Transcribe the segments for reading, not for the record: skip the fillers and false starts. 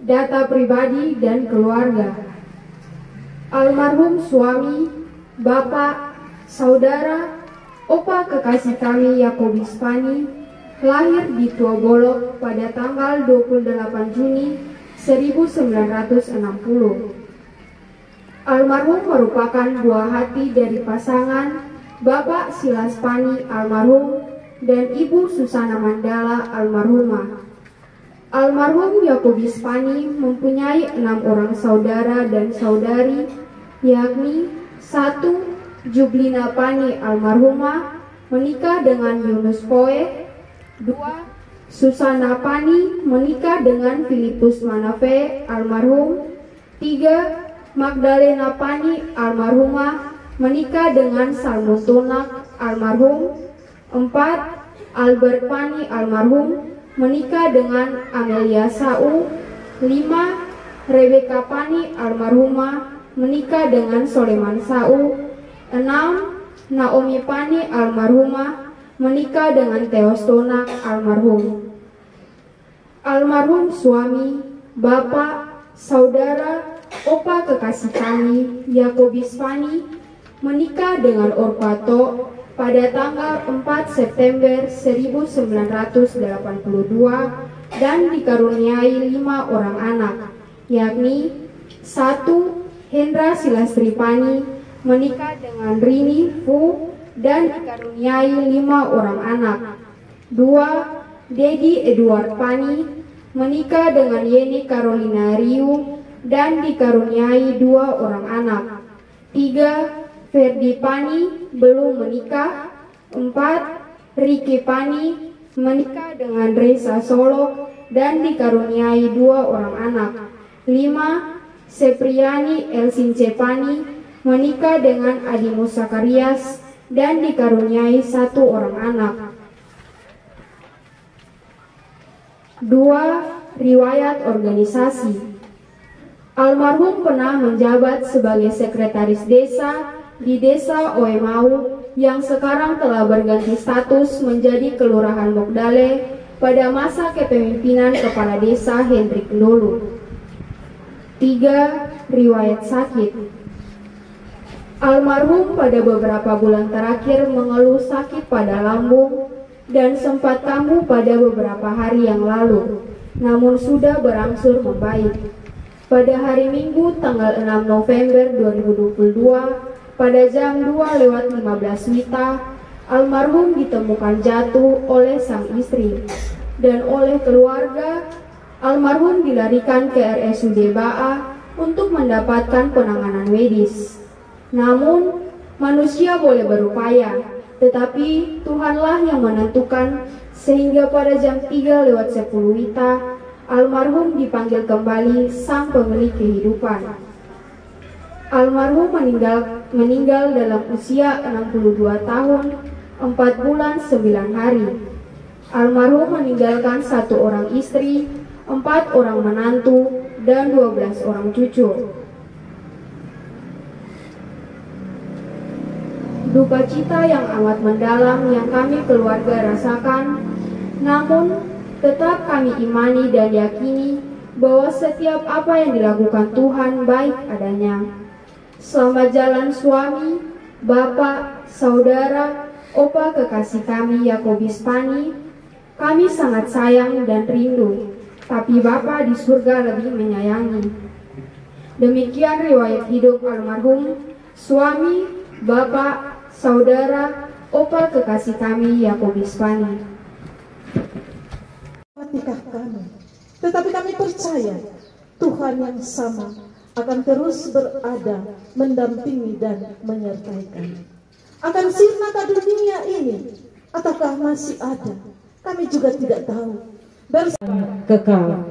data pribadi dan keluarga. Almarhum suami, bapak, saudara, opa kekasih kami Yakobus Pani lahir di Tua Bolok pada tanggal 28 Juni 1960. Almarhum merupakan buah hati dari pasangan Bapak Silas Pani almarhum dan Ibu Susana Mandala almarhumah. Almarhum Yakobus Pani mempunyai 6 orang saudara dan saudari, yakni 1. Jublina Pani almarhumah menikah dengan Yunus Poe. 2. Susana Pani menikah dengan Filipus Manafe almarhum. 3. Magdalena Pani almarhumah menikah dengan Salmon Tunak almarhum. 4. Albert Pani almarhum menikah dengan Amelia Sau. 5. Rebecca Pani almarhumah menikah dengan Soleman Sau. 6. Naomi Pani almarhumah menikah dengan Theos Tunak almarhum. Almarhum suami, bapak, saudara, opa kekasih kami Yakobus Pani menikah dengan Orpato pada tanggal 4 September 1982 dan dikaruniai 5 orang anak, yakni 1. Hendra Silastri Pani menikah dengan Rini Fu dan dikaruniai 5 orang anak. 2. Dedi Edward Pani menikah dengan Yeni Carolina Riu dan dikaruniai 2 orang anak. 3. Ferdi Pani belum menikah. 4. Ricky Pani menikah dengan Reza Solok dan dikaruniai 2 orang anak. 5. Sepriani Elsince Pani menikah dengan Adimus Sakarias dan dikaruniai 1 orang anak. 2. Riwayat organisasi. Almarhum pernah menjabat sebagai sekretaris desa di Desa Oemau yang sekarang telah berganti status menjadi Kelurahan Mokdale pada masa kepemimpinan Kepala Desa Hendrik Ndolu. 3. Riwayat sakit. Almarhum pada beberapa bulan terakhir mengeluh sakit pada lambung dan sempat kambuh pada beberapa hari yang lalu, namun sudah berangsur membaik. Pada hari Minggu tanggal 6 November 2022 pada jam 2:15 WITA, almarhum ditemukan jatuh oleh sang istri dan oleh keluarga. Almarhum dilarikan ke RSUD Baa untuk mendapatkan penanganan medis. Namun manusia boleh berupaya, tetapi Tuhanlah yang menentukan, sehingga pada jam 3:10 WITA almarhum dipanggil kembali sang pemilik kehidupan. Almarhum meninggal dalam usia 62 tahun 4 bulan 9 hari. Almarhum meninggalkan 1 orang istri, 4 orang menantu, dan 12 orang cucu. Duka cita yang amat mendalam yang kami keluarga rasakan, namun tetap kami imani dan yakini bahwa setiap apa yang dilakukan Tuhan baik adanya. Selamat jalan suami, bapak, saudara, opa kekasih kami Yakobus Pani. Kami sangat sayang dan rindu, tapi Bapa di surga lebih menyayangi. Demikian riwayat hidup almarhum suami, bapak, saudara, opa kekasih kami Yakobus Pani. Matikah kami, tetapi kami percaya Tuhan yang sama akan terus berada, mendampingi dan menyertai kami. Akan sirna ke dunia ini, ataukah masih ada? Kami juga tidak tahu. Kekal,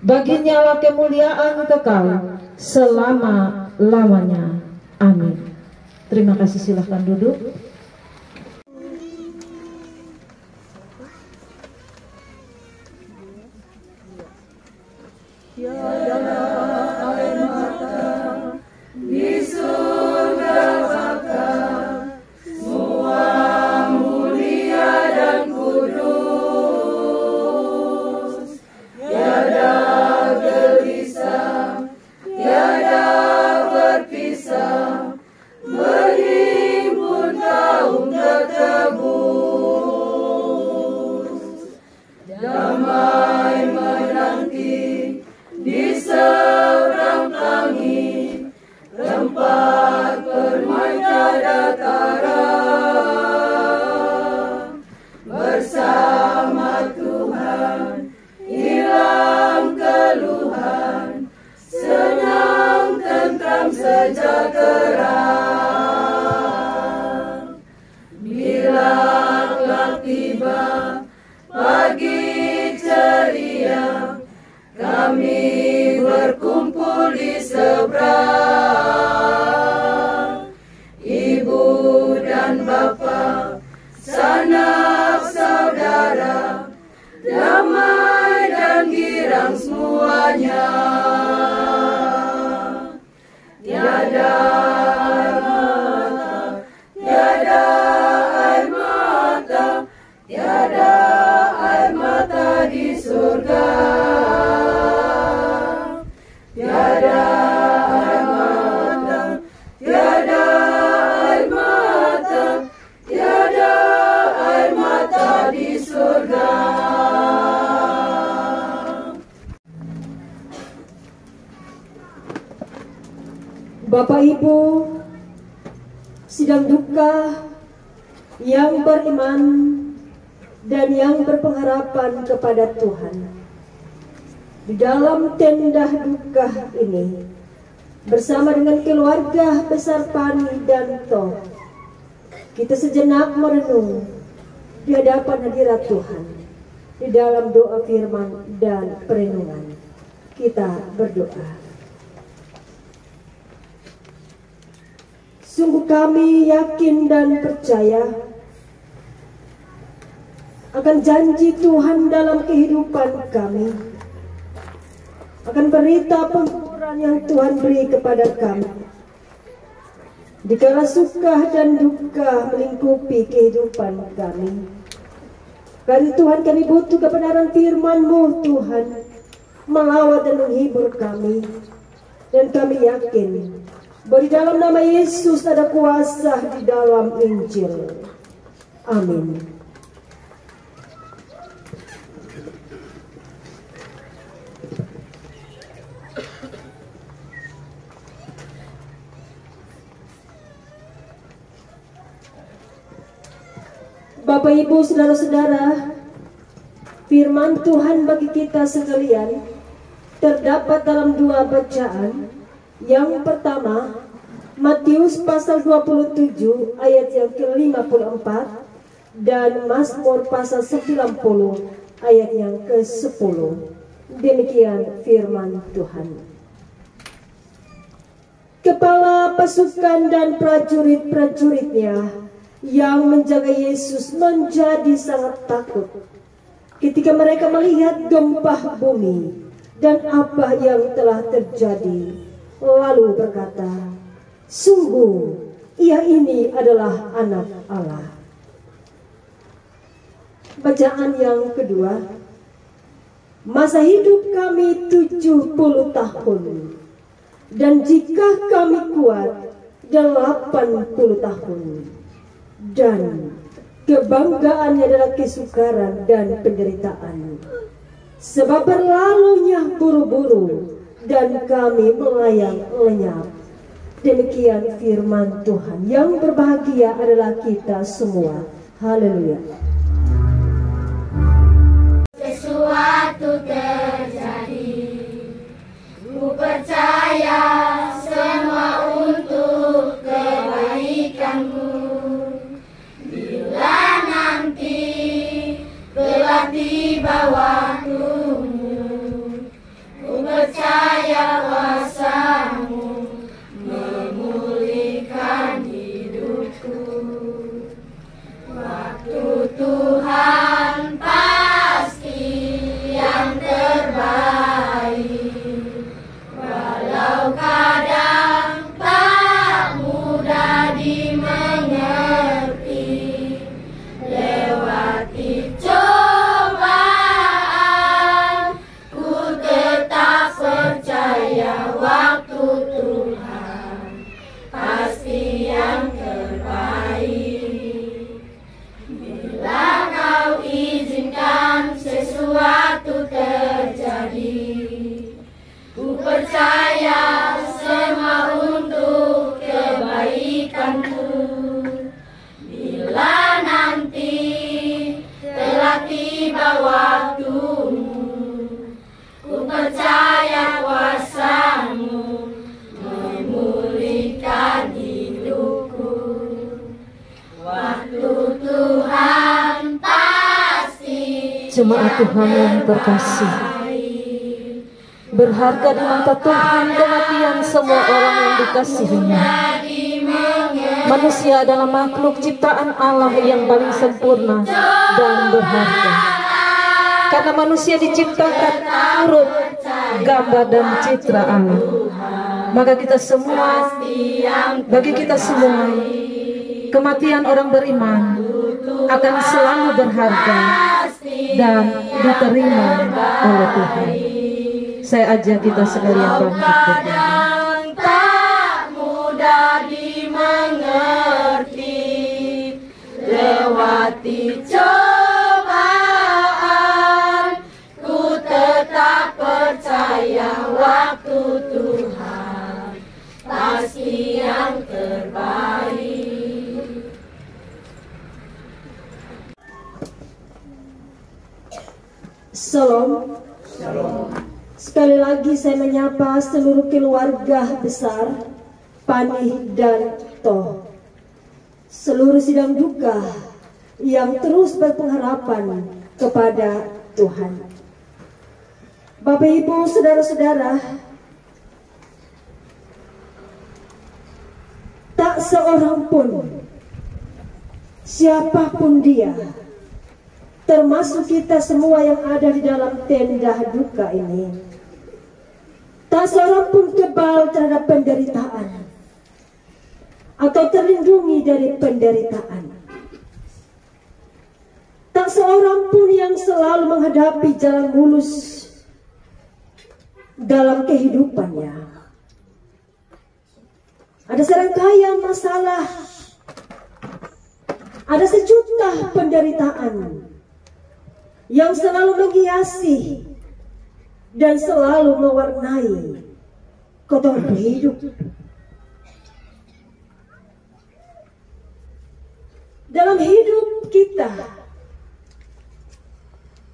bagi nyawa kemuliaan kekal selama-lamanya. Amin. Terima kasih, silahkan duduk. Tiada gelis tiada air mata di surga, tiada air mata, tiada air mata, tiada air mata di surga. Bapak Ibu sidang duka yang beriman dan yang berpengharapan kepada Tuhan, di dalam tenda duka ini bersama dengan keluarga besar Pani dan Toh, kita sejenak merenung di hadapan hadirat Tuhan di dalam doa firman dan perenungan. Kita berdoa. Sungguh kami yakin dan percaya akan janji Tuhan dalam kehidupan kami, akan berita penghiburan yang Tuhan beri kepada kami. Dikala suka dan duka melingkupi kehidupan kami, karena Tuhan kami butuh kebenaran firman-Mu Tuhan, melawat dan menghibur kami. Dan kami yakin bahwa di dalam nama Yesus ada kuasa di dalam Injil. Amin. Bapak Ibu saudara-saudara, firman Tuhan bagi kita sekalian terdapat dalam dua bacaan. Yang pertama, Matius pasal 27 ayat yang ke-54 dan Mazmur pasal 90 ayat yang ke-10. Demikian firman Tuhan. Kepala pasukan dan prajurit-prajuritnya yang menjaga Yesus menjadi sangat takut ketika mereka melihat gempa bumi dan apa yang telah terjadi. Lalu berkata, sungguh ia ini adalah anak Allah. Bacaan yang kedua, masa hidup kami 70 tahun, dan jika kami kuat 80 tahun, dan kebanggaannya adalah kesukaran dan penderitaan, sebab berlalunya buru-buru dan kami melayang lenyap. Demikian firman Tuhan. Yang berbahagia adalah kita semua. Haleluya. Sesuatu terjadi, ku percaya semua untuk kebaikanmu. Bila nanti telah tiba waktumu, ku percaya kuasa-Mu memulihkan hidupku. Waktu Tuhan pasti yang terbaik, walau kadang tak mudah dimengerti. Lewati cobaan, ku tetap percaya waktu Tuhan pasti yang terbaik. Bila Kau izinkan sesuatu terjadi, ku percaya semua untuk kebaikanmu. Bila nanti telah tiba waktumu, ku percaya kuasa-Mu memulihkan hidupku. Waktu Tuhan pasti. Jemaat Tuhan yang terkasih, berharga di mata Tuhan kematian semua orang yang dikasihinya. Manusia adalah makhluk ciptaan Allah yang paling sempurna dan berharga. Karena manusia diciptakan menurut gambar dan citra Allah, maka bagi kita semua kematian orang beriman akan selalu berharga dan diterima oleh Tuhan. Saya ajak kita sekalian bangkit berdiri. Tak mudah dimengerti, lewati cobaan, ku tetap percaya waktu Tuhan pasti yang terbaik. Salam. Sekali lagi saya menyapa seluruh keluarga besar Pani dan Toh, seluruh sidang duka yang terus berpengharapan kepada Tuhan. Bapak Ibu, saudara-saudara, tak seorang pun, siapapun dia, termasuk kita semua yang ada di dalam tenda duka ini, tak seorang pun kebal terhadap penderitaan atau terlindungi dari penderitaan. Tak seorang pun yang selalu menghadapi jalan mulus dalam kehidupannya. Ada serangkaian masalah, ada sejuta penderitaan yang selalu menghiasi dan selalu mewarnai kotoran hidup. Dalam hidup kita,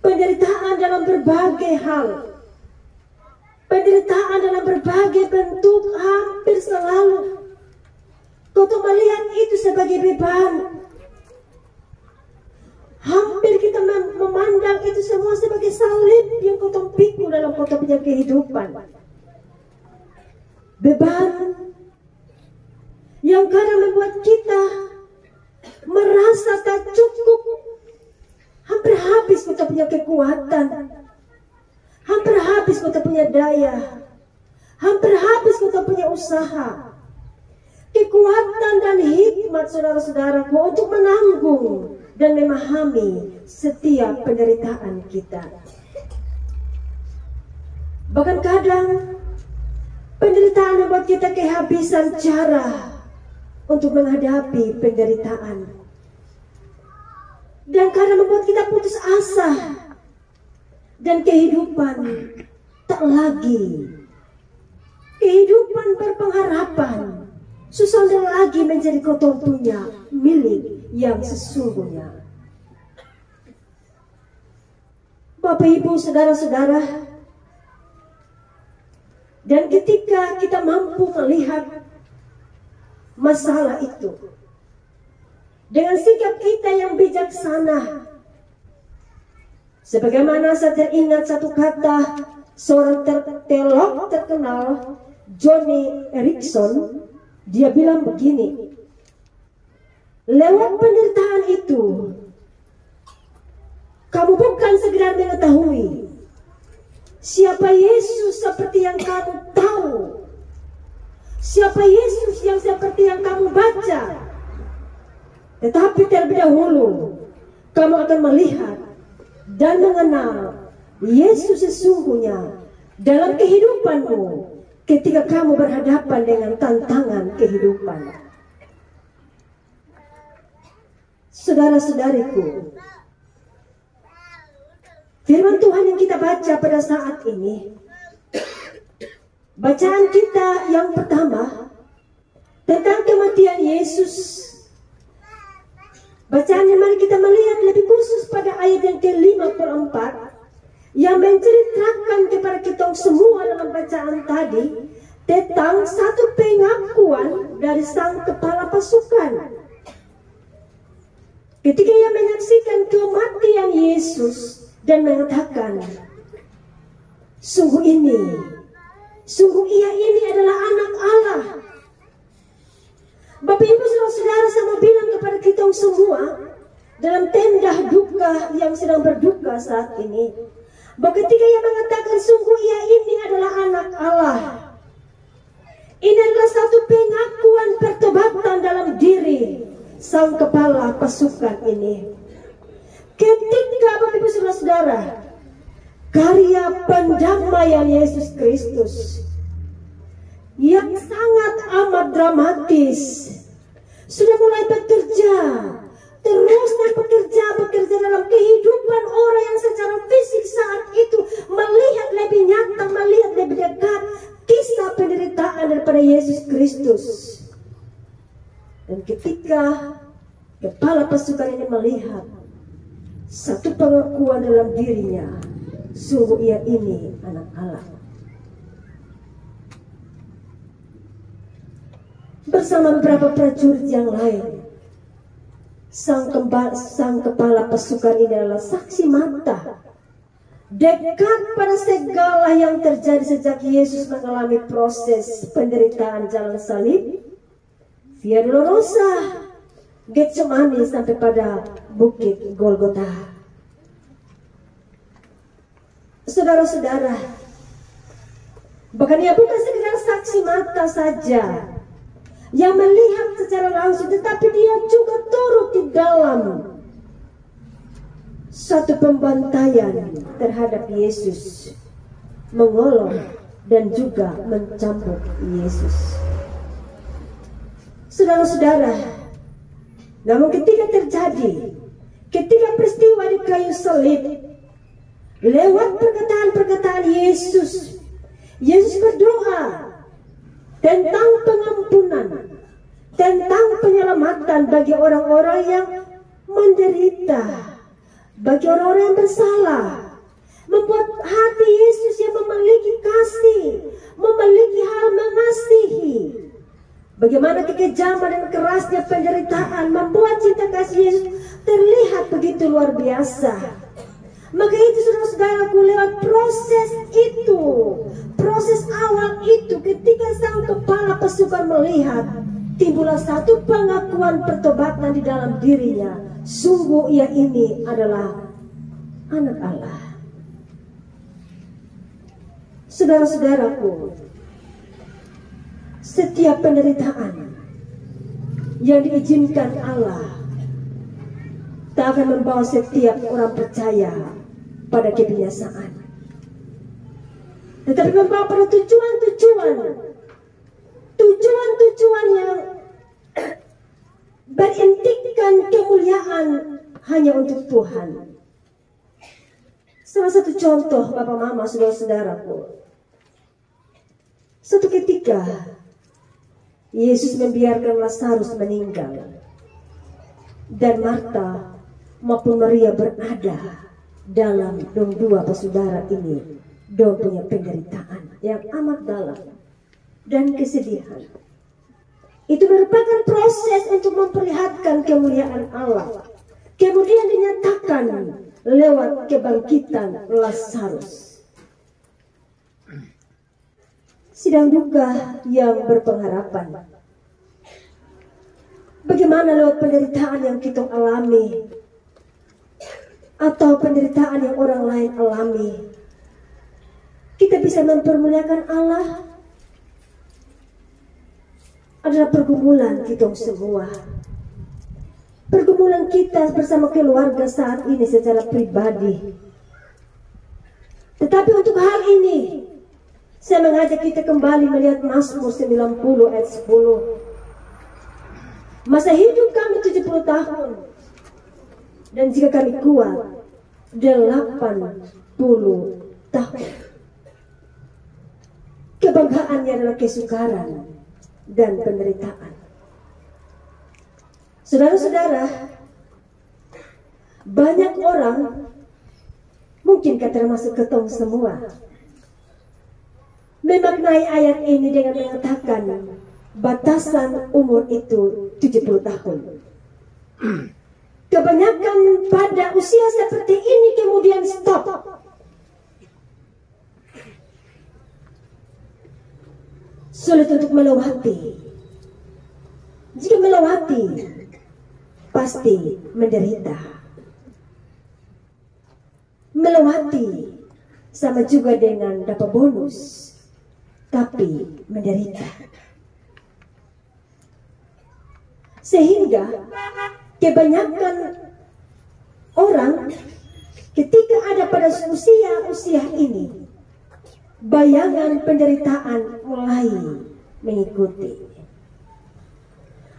penderitaan dalam berbagai hal, penderitaan dalam berbagai bentuk hampir selalu kita melihat itu sebagai beban. Hampir kita memandang itu semua sebagai salib yang kau pikul dalam kota punya kehidupan. Beban yang kadang membuat kita merasa tak cukup. Hampir habis kota punya kekuatan. Hampir habis kota punya daya. Hampir habis kota punya usaha. Kekuatan dan hikmat saudara-saudaraku untuk menanggung dan memahami setiap penderitaan kita. Bahkan kadang penderitaan membuat kita kehabisan cara untuk menghadapi penderitaan. Dan kadang membuat kita putus asa dan kehidupan tak lagi. Kehidupan berpengharapan susah lagi menjadi kau punya milik yang sesungguhnya. Bapak Ibu, saudara-saudara, dan ketika kita mampu melihat masalah itu dengan sikap kita yang bijaksana, sebagaimana saya teringat satu kata seorang teolog terkenal, Joni Eareckson. Dia bilang begini, lewat penderitaan itu, kamu bukan sekedar mengetahui siapa Yesus seperti yang kamu tahu, siapa Yesus yang seperti yang kamu baca, tetapi terlebih dahulu kamu akan melihat dan mengenal Yesus sesungguhnya dalam kehidupanmu ketika kamu berhadapan dengan tantangan kehidupan. Saudara-saudariku, firman Tuhan yang kita baca pada saat ini, bacaan kita yang pertama tentang kematian Yesus. Bacaan yang mari kita melihat lebih khusus pada ayat yang ke-54 yang menceritakan kepada kita semua dalam bacaan tadi tentang satu pengakuan dari sang kepala pasukan. Ketika ia menyaksikan kematian Yesus dan mengatakan, sungguh ia ini adalah anak Allah. Bapak Ibu saudara-saudara, saya mau bilang kepada kita semua dalam tenda duka yang sedang berduka saat ini, bahwa ketika ia mengatakan sungguh ia ini adalah anak Allah, ini adalah satu pengakuan pertobatan dalam diri sang kepala pasukan ini. ketika Bapak Ibu Saudara-saudara, karya pendamaian Yesus Kristus yang sangat amat dramatis sudah mulai bekerja, terus dan bekerja dalam kehidupan orang yang secara fisik saat itu melihat lebih nyata, melihat lebih dekat kisah penderitaan daripada Yesus Kristus. Dan ketika kepala pasukan ini melihat satu pengakuan dalam dirinya, sungguh ia ini anak Allah. Bersama beberapa prajurit yang lain, sang kepala pasukan ini adalah saksi mata dekat pada segala yang terjadi sejak Yesus mengalami proses penderitaan jalan salib, Via Dolorosa, Getsemani sampai pada Bukit Golgota. Saudara-saudara, bahkan ia bukan sekedar saksi mata saja yang melihat secara langsung, tetapi dia juga turut di dalam satu pembantaian terhadap Yesus, mengolok dan juga mencambuk Yesus. Saudara-saudara, namun ketika peristiwa di kayu salib, lewat perkataan-perkataan Yesus berdoa tentang pengampunan, tentang penyelamatan bagi orang-orang yang menderita, bagi orang-orang yang bersalah, membuat hati Yesus yang memiliki kasih, memiliki hal mengasihi. Bagaimana kekejaman dan kerasnya penderitaan membuat cinta kasih Yesus terlihat begitu luar biasa. Maka itu saudara-saudaraku, lewat proses awal itu, ketika sang kepala pasukan melihat, timbullah satu pengakuan pertobatan di dalam dirinya. Sungguh ia ini adalah anak Allah. Saudara-saudaraku, setiap penderitaan yang diizinkan Allah tak akan membawa setiap orang percaya pada kebinasaan, tetapi membawa pada tujuan yang berintikan kemuliaan hanya untuk Tuhan. Salah satu contoh Bapak Mama, saudara-saudaraku, suatu ketika Yesus membiarkan Lazarus meninggal, dan Marta maupun Maria berada dalam dong dua bersaudara ini, dong punya penderitaan yang amat dalam dan kesedihan. Itu merupakan proses untuk memperlihatkan kemuliaan Allah, kemudian dinyatakan lewat kebangkitan Lazarus. Sidang duka yang berpengharapan. Bagaimana lewat penderitaan yang kita alami, atau penderitaan yang orang lain alami, kita bisa mempermuliakan Allah? Adalah pergumulan kita semua, pergumulan kita bersama keluarga saat ini secara pribadi. Tetapi untuk hal ini, saya mengajak kita kembali melihat Mazmur 90 ayat 10. Masa hidup kami 70 tahun, dan jika kami kuat 80 tahun. Kebanggaannya adalah kesukaran dan penderitaan. Saudara-saudara, banyak orang, mungkin termasuk ketong semua, memaknai ayat ini dengan mengatakan batasan umur itu 70 tahun. Kebanyakan pada usia seperti ini kemudian stop. Sulit untuk melewati. Jika melewati, pasti menderita. Melewati sama juga dengan dapat bonus, tapi menderita. Sehingga kebanyakan Orang ketika ada pada usia ini, bayangan penderitaan mulai mengikuti.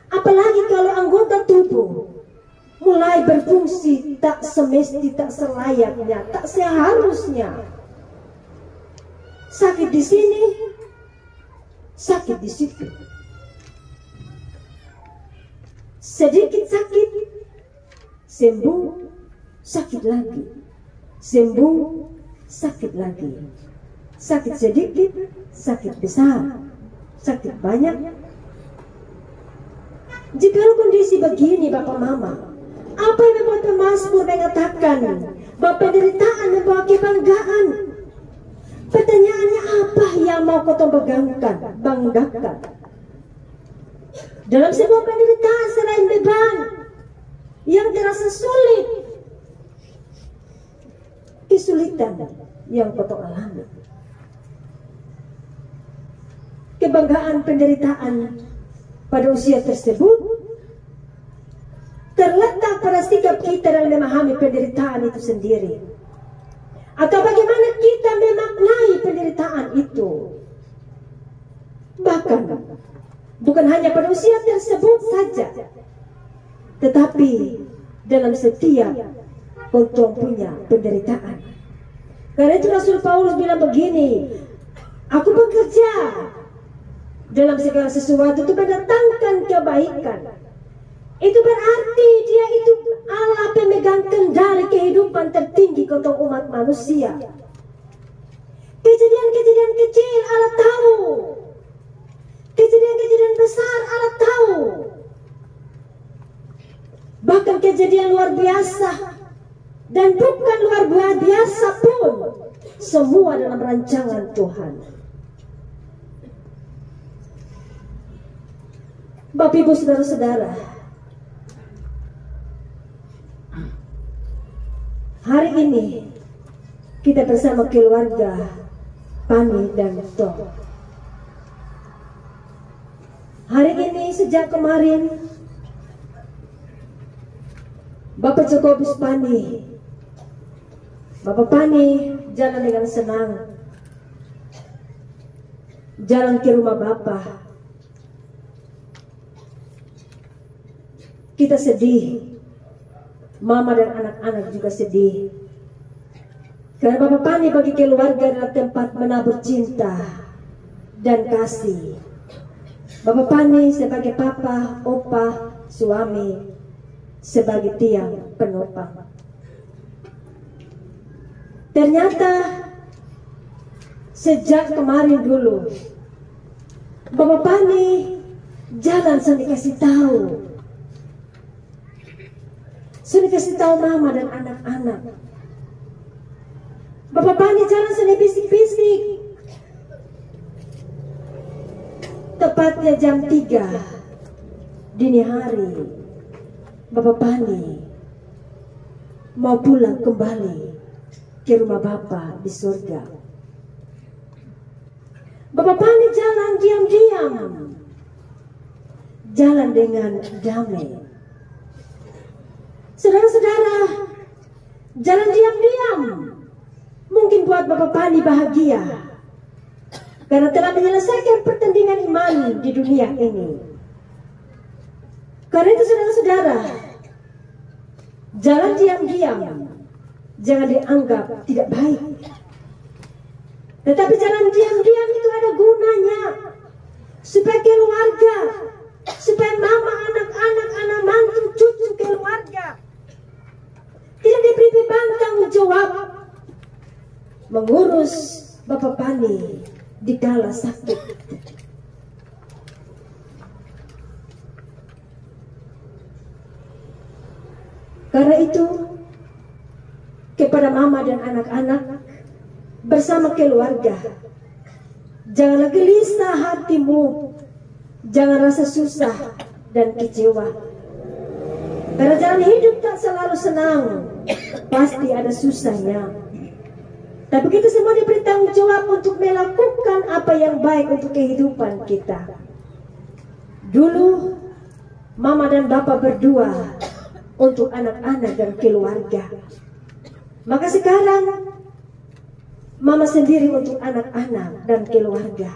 Apalagi kalau anggota tubuh mulai berfungsi tak semesti, tak selayaknya, tak seharusnya. Sakit di sini, sakit di situ. Sedikit sakit, sembuh, sakit lagi. Sembuh, sakit lagi. Sakit sedikit, sakit besar, sakit banyak. Jika kondisi begini Bapak Mama, apa yang membuat pemazmur mengatakan bahwa penderitaan membawa kebanggaan? Pertanyaannya, apa yang mau kau banggakan? Dalam sebuah penderitaan selain beban yang terasa sulit, kesulitan yang kau alami, kebanggaan penderitaan pada usia tersebut terletak pada sikap kita dalam memahami penderitaan itu sendiri, atau bagaimana kita memaknai penderitaan itu. Bahkan bukan hanya pada usia tersebut saja, tetapi dalam setiap kau punya penderitaan. Karena itu Rasul Paulus bilang begini, aku bekerja dalam segala sesuatu untuk mendatangkan kebaikan. Itu berarti dia itu Allah pemegang kendali kehidupan tertinggi untuk umat manusia. Kejadian-kejadian kecil Allah tahu, kejadian-kejadian besar Allah tahu, bahkan kejadian luar biasa dan bukan luar biasa pun, semua dalam rancangan Tuhan. Bapak Ibu Saudara-saudara, hari ini kita bersama keluarga Pani dan Tom. Hari ini sejak kemarin Bapak Jacobus Pani, Bapak Pani jalan dengan senang, jalan ke rumah Bapak. Kita sedih, Mama dan anak-anak juga sedih, karena Bapak Pani bagi keluarga adalah tempat menabur cinta dan kasih. Bapak Pani sebagai papa, opa, suami, sebagai tiang penopang. Ternyata sejak kemarin dulu Bapak Pani jalan sampai kasih tahu, sudah kasih tahu Mama dan anak-anak. Bapak Pani jalan sudah bisik-bisik. Tepatnya jam 3 dini hari, Bapak Pani mau pulang kembali ke rumah Bapak di surga. Bapak Pani jalan diam-diam, jalan dengan damai. Saudara-saudara, jalan diam-diam mungkin buat Bapak Pani bahagia karena telah menyelesaikan pertandingan iman di dunia ini. Karena itu saudara-saudara, jalan diam-diam jangan dianggap tidak baik, tetapi jalan diam-diam itu ada gunanya, supaya keluarga, supaya mama, anak-anak, anak mantu, cucu keluarga tidak diberi beban tanggung jawab mengurus Bapak Pani di kala sakit. Karena itu, kepada mama dan anak-anak bersama keluarga, janganlah gelisah hatimu, jangan rasa susah dan kecewa. Karena jalan hidup tak selalu senang, pasti ada susahnya. Tapi kita semua diberi tanggung jawab untuk melakukan apa yang baik untuk kehidupan kita. Dulu Mama dan Bapak berdua untuk anak-anak dan keluarga. Maka sekarang Mama sendiri untuk anak-anak dan keluarga.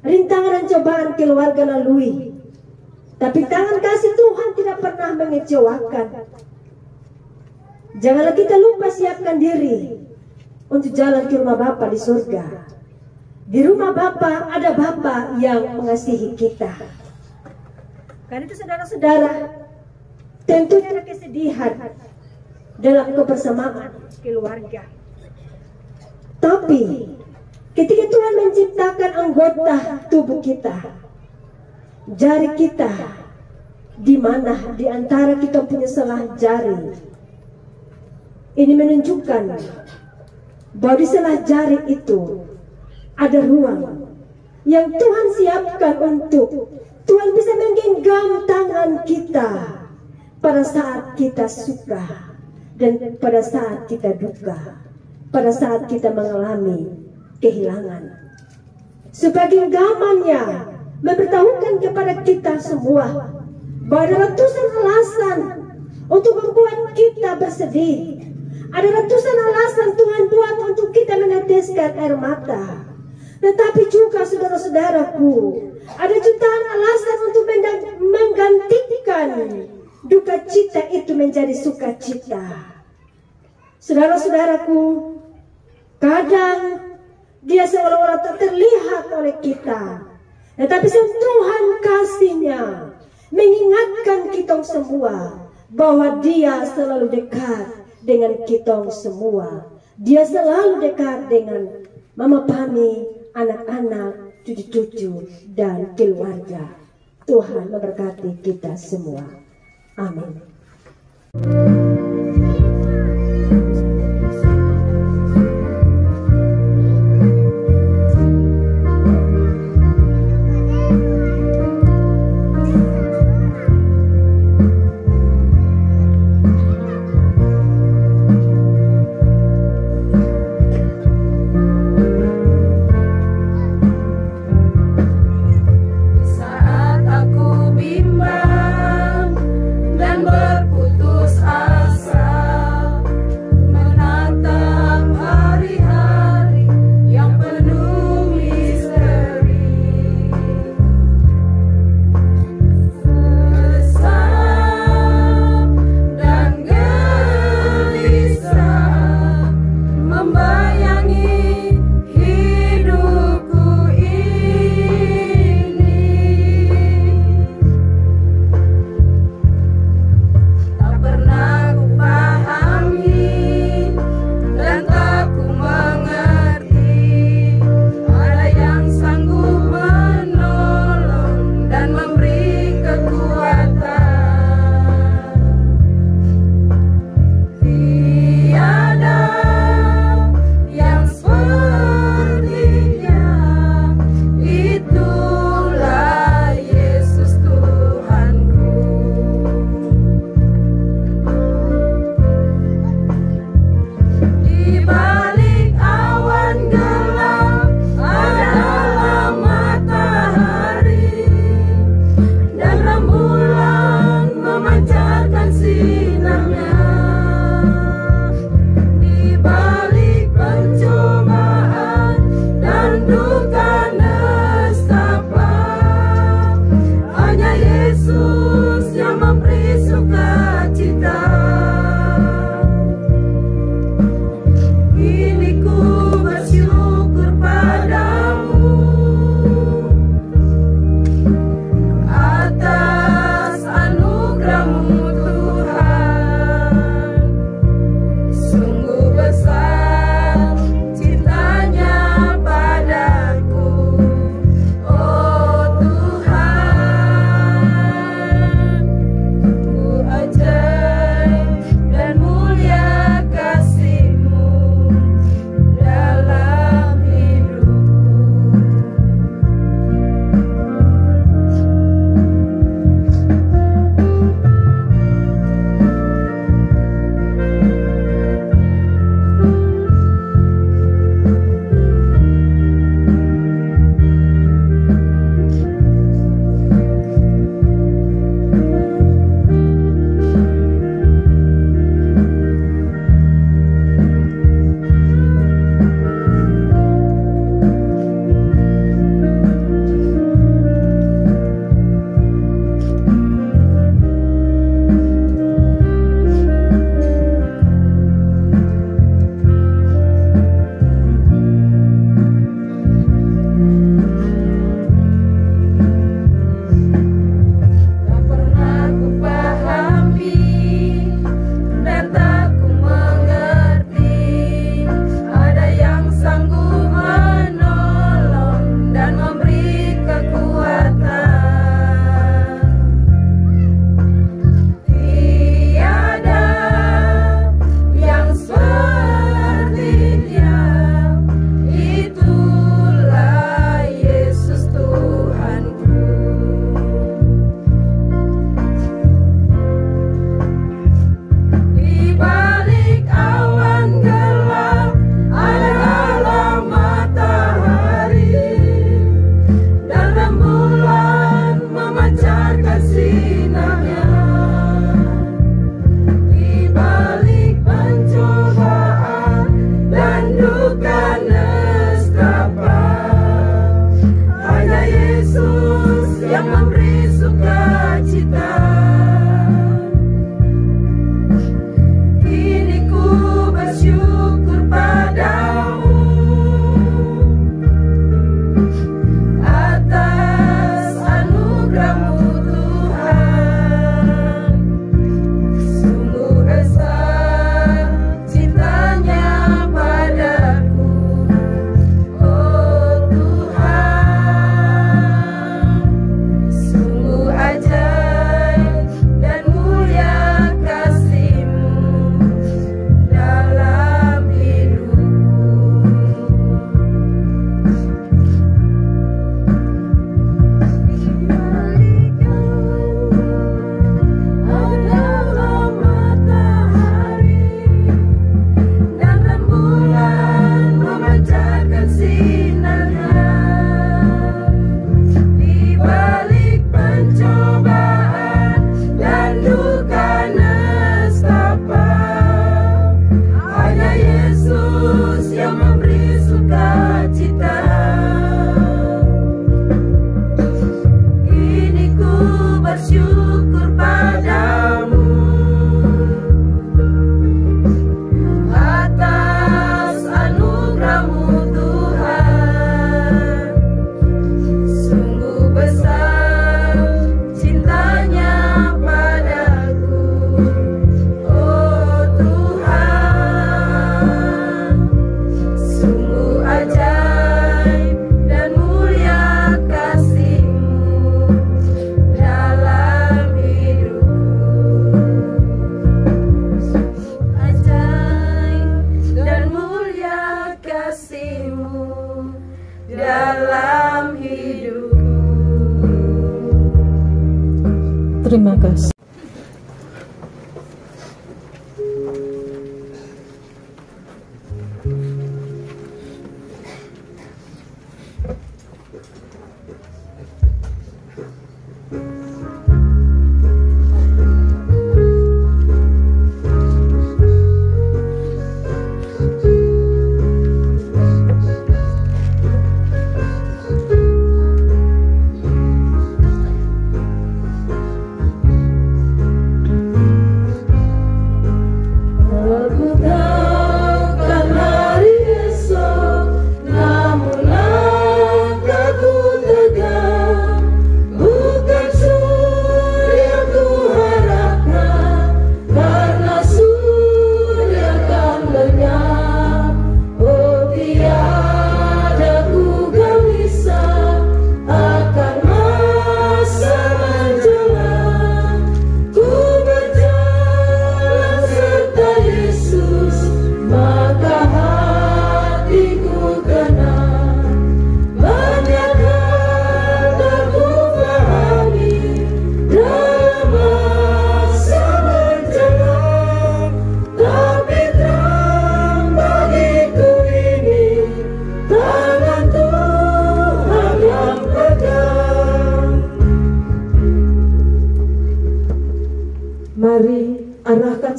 Rintangan dan cobaan keluarga lalui, tapi tangan kasih Tuhan tidak pernah mengecewakan. Janganlah kita lupa siapkan diri untuk jalan ke rumah Bapa di surga. Di rumah Bapa ada Bapa yang mengasihi kita. Karena itu saudara-saudara, tentunya ada kesedihan dalam kebersamaan keluarga. Tapi ketika Tuhan menciptakan anggota tubuh kita, jari kita, di mana di antara kita punya selah jari, ini menunjukkan bahwa di selah jari itu ada ruang yang Tuhan siapkan untuk Tuhan bisa menggenggam tangan kita pada saat kita suka dan pada saat kita duka, pada saat kita mengalami kehilangan. Sebagai genggamannya memberitahukan kepada kita semua bahwa ada ratusan alasan untuk membuat kita bersedih. Ada ratusan alasan Tuhan buat untuk kita meneteskan air mata. Tetapi juga saudara-saudaraku, ada jutaan alasan untuk menggantikan duka cita itu menjadi sukacita. Saudara-saudaraku, kadang dia seolah-olah tak terlihat oleh kita, tetapi Tuhan kasihnya mengingatkan kita semua bahwa dia selalu dekat dengan kita semua. Dia selalu dekat dengan Mama Pani, anak-anak, cucu-cucu, dan keluarga. Tuhan memberkati kita semua. Amin. Saat aku bimbang dan berputus asa,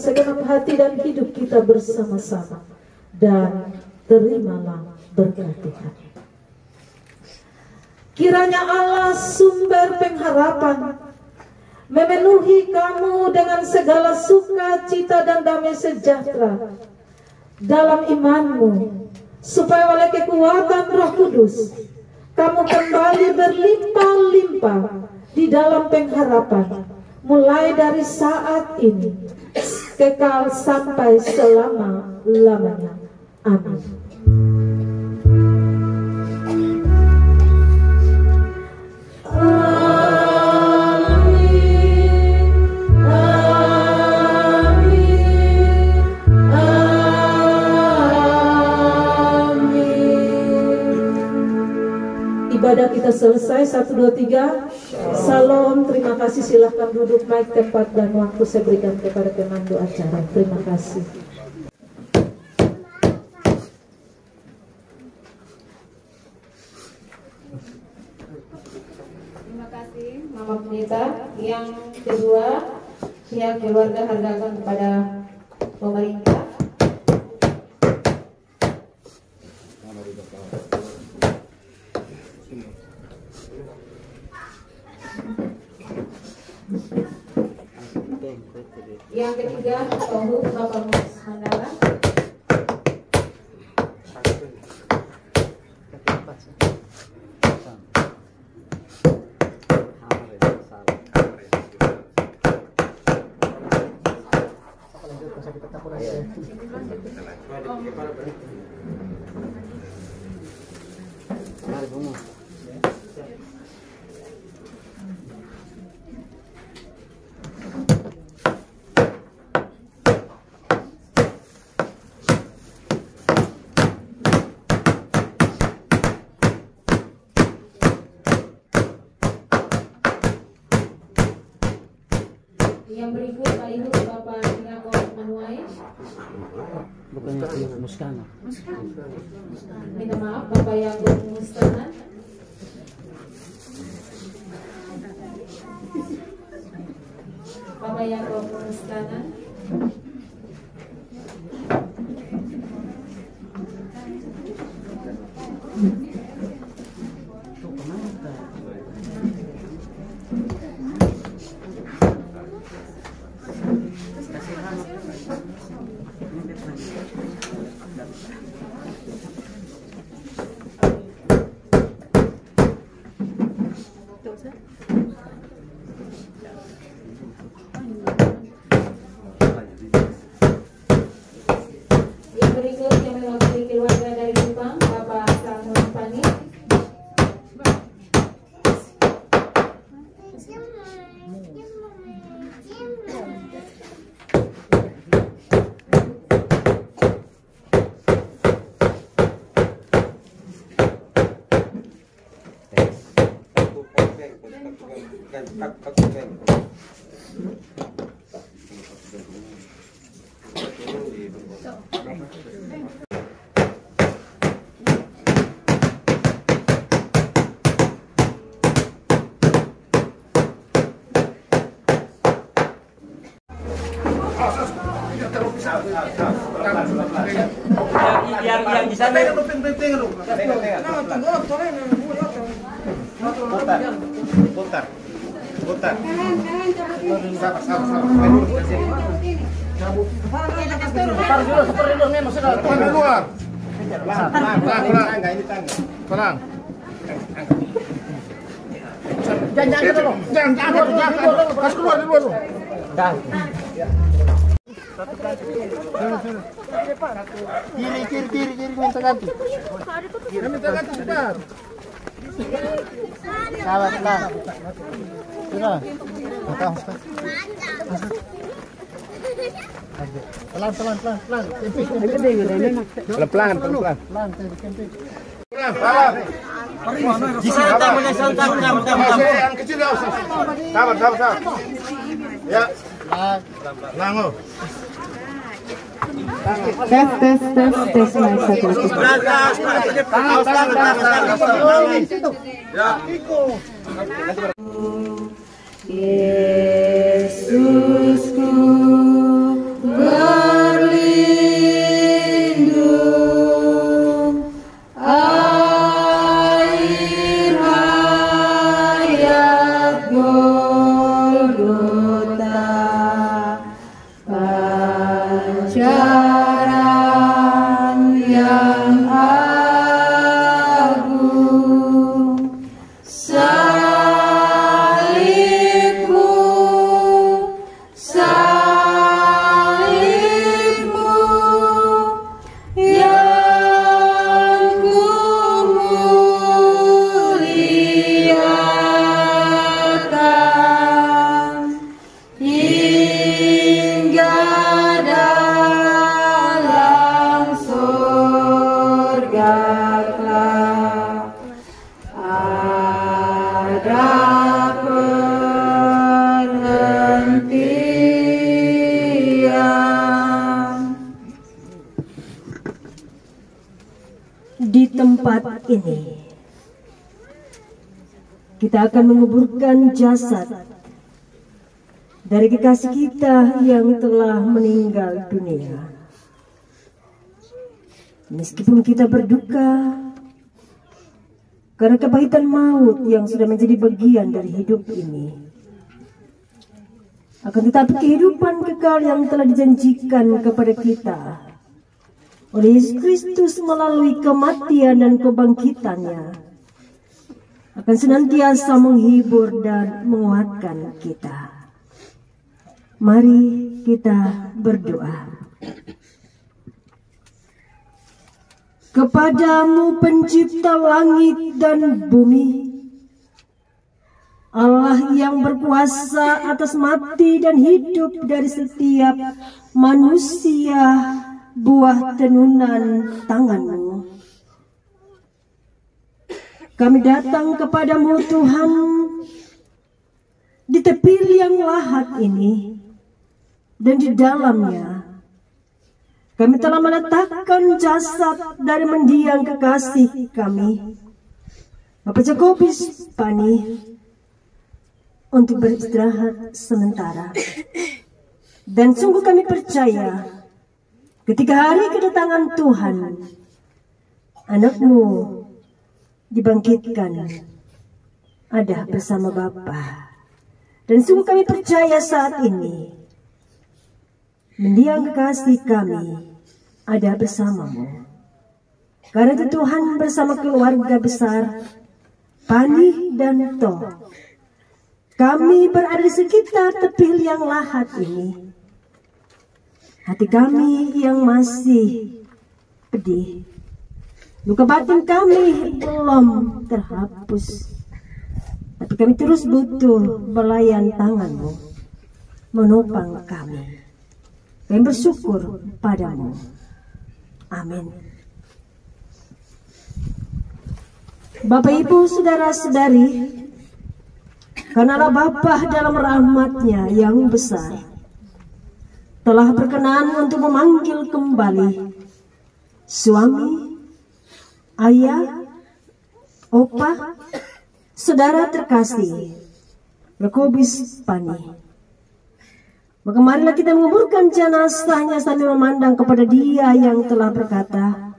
segenap hati dan hidup kita bersama-sama, dan terimalah berkat Tuhan. Kiranya Allah sumber pengharapan memenuhi kamu dengan segala sukacita dan damai sejahtera dalam imanmu, supaya oleh kekuatan Roh Kudus kamu kembali berlimpah-limpah di dalam pengharapan, mulai dari saat ini kekal sampai selama-lamanya. Amin. Ibadah kita selesai. 1, 2, 3. Salam. Terima kasih. Silahkan duduk. Mic, tempat dan waktu saya berikan kepada pemandu acara. Terima kasih. Terima kasih Mama Pendeta. Yang kedua, pihak keluarga hargakan kepada pemerintah. Yang ketiga, Tohu Bapak Mus Mandala. Yang berikut sekaligus Bapak Yakob Manuai. Bukannya yang Muskana. Minta maaf, Bapak Yakob Mustana. Bapak Yakob Mustana. Yang berikut yang mewakili keluarga dari Jepang, Bapak Salmon Pani. Yang di sana. Putar. Kiri minta ganti. Minta ganti cepat. Salah. Sudah. Pelan. Di sana tangannya yang kecil ya. Sabar. Ya. Lango. Tes mic satu. Yesusku berlindung, air hayat Golgota, pancaran yang agung, salibmu yang kumuliakan hingga dalam surga kelak ada penghentian. Di tempat ini kita akan menguburkan jasad dari kekasih kita yang telah meninggal dunia. Meskipun kita berduka karena kepahitan maut yang sudah menjadi bagian dari hidup ini, akan tetapi kehidupan kekal yang telah dijanjikan kepada kita oleh Yesus Kristus melalui kematian dan kebangkitannya akan senantiasa menghibur dan menguatkan kita. Mari kita berdoa. Kepadamu pencipta langit dan bumi, Allah yang berkuasa atas mati dan hidup dari setiap manusia, buah tenunan tangan-Mu. Kami datang kepadamu Tuhan di tepi liang lahat ini, dan di dalamnya kami telah meletakkan jasad dari mendiang kekasih kami, Bapak Jakobus Pani, untuk beristirahat sementara. Dan sungguh kami percaya ketika hari kedatangan Tuhan, anak-Mu dibangkitkan ada bersama Bapa. Dan sungguh kami percaya saat ini mendiang kekasih kami ada bersama-Mu. Karena itu Tuhan bersama keluarga besar Pani dan Toh, kami berada di sekitar tepi liang lahat ini. Hati kami yang masih pedih, luka batin kami belum terhapus, tapi kami terus butuh belayan tangan-Mu menopang kami. Kami bersyukur padamu. Amin. Bapak Ibu saudara-saudari, karenalah Bapa dalam rahmat-Nya yang besar telah berkenan untuk memanggil kembali suami, ayah, opa, saudara terkasih Jakobus Pani Maka marilah kita menguburkan jenazahnya sambil memandang kepada Dia yang telah berkata,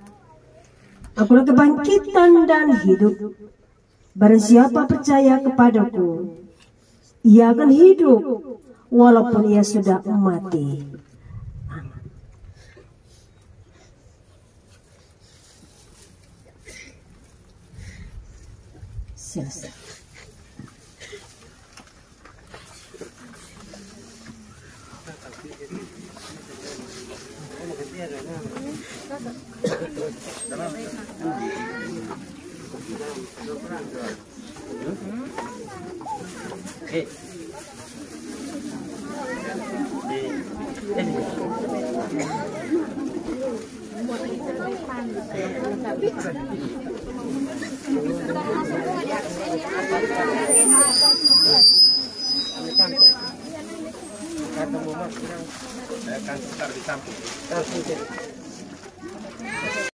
Akulah kebangkitan dan hidup. Barang siapa percaya kepadaku, ia akan hidup walaupun ia sudah mati. Selesai. Akan sebentar di samping.